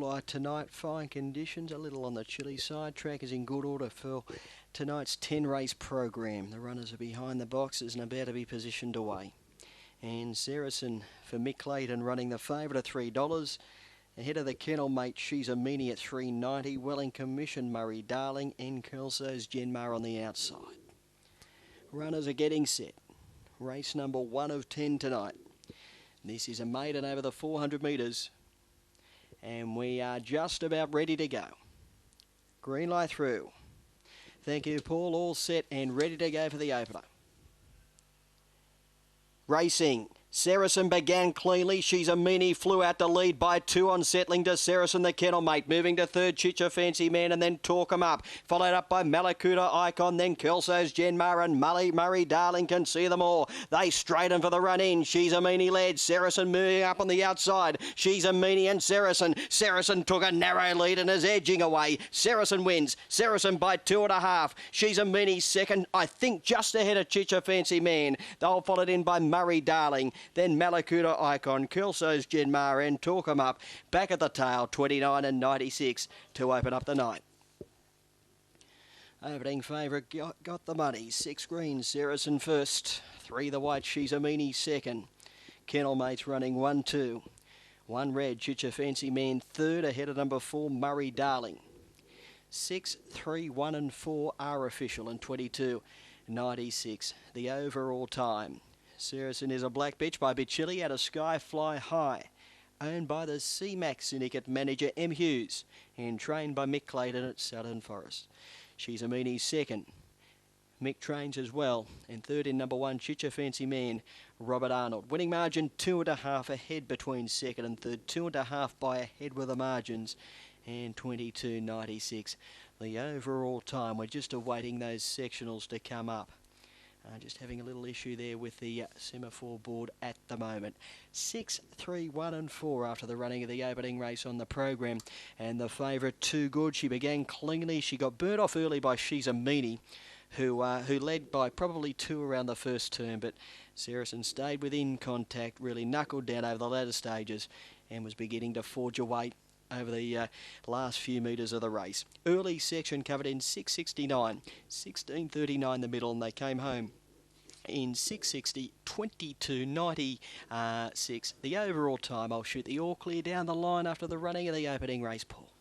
Bulli tonight. Fine conditions, a little on the chilly side. Track is in good order for tonight's 10-race program. The runners are behind the boxes and about to be positioned away. And Saracen for Mick Clayton running the favourite at $3. Ahead of the kennel mate, She's a Meanie at $3.90. Well in commission, Murray Darling and Kelso's Genmar on the outside. Runners are getting set. Race number 1 of 10 tonight. This is a maiden over the 400 metres. And we are just about ready to go. Green light through. Thank you, Paul. All set and ready to go for the opener. Racing. Saracen began cleanly. She's a Meanie, flew out to lead by 2 on settling to Saracen the kennel mate. Moving to third, Chicha Fancy Man, and then Talk 'em Up. Followed up by Malakuta Icon, then Kelso's Genmar and Murray Darling can see them all. They straighten for the run in. She's a Meanie led. Saracen moving up on the outside. She's a Meanie and Saracen. Saracen took a narrow lead and is edging away. Saracen wins. Saracen by 2.5. She's a Meanie second, I think just ahead of Chicha Fancy Man. They'll followed in by Murray Darling. Then Malakuta Icon, Kelso's Genmar and Talk 'em Up. Back at the tail, 29 and 96 to open up the night. Opening favourite got the money. 6 green, Saracen first. 3 the white, She's a Meanie second. Kennel Mates running 1-2. 1 red, Chicha Fancy Man third ahead of number 4, Murray Darling. 6, 3, 1 and 4 are official and 22.96 the overall time. Saracen is a black bitch by Bichilli out of Sky Fly High, owned by the C-Max syndicate manager M. Hughes and trained by Mick Clayton at Southern Forest. She's a Meanie second. Mick trains as well, and third in number 1, Chicha Fancy Man, Robert Arnold. Winning margin 2.5 ahead between second and third, 2.5 by ahead with the margins, and 22.96 the overall time. We're just awaiting those sectionals to come up. Just having a little issue there with the semaphore board at the moment. 6, 3, 1 and 4 after the running of the opening race on the program. And the favourite, Too Good. She began cleanly. She got burnt off early by She's a Meanie, who led by probably 2 around the first turn. But Saracen stayed within contact, really knuckled down over the latter stages and was beginning to forge away over the last few metres of the race. Early section covered in 6:69, 16:39 the middle, and they came home in 6:60, 22.96 the overall time. I'll shoot the all clear down the line after the running of the opening race, Paul.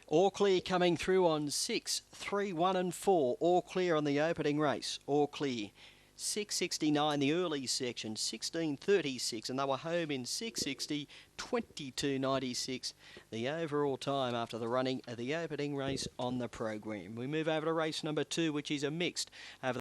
All clear coming through on 6, 3, 1 and 4. All clear on the opening race. All clear. 6:69 the early section, 16:36, and they were home in 6:60, 22.96 the overall time after the running of the opening race on the program. We move over to race number 2, which is a mixed over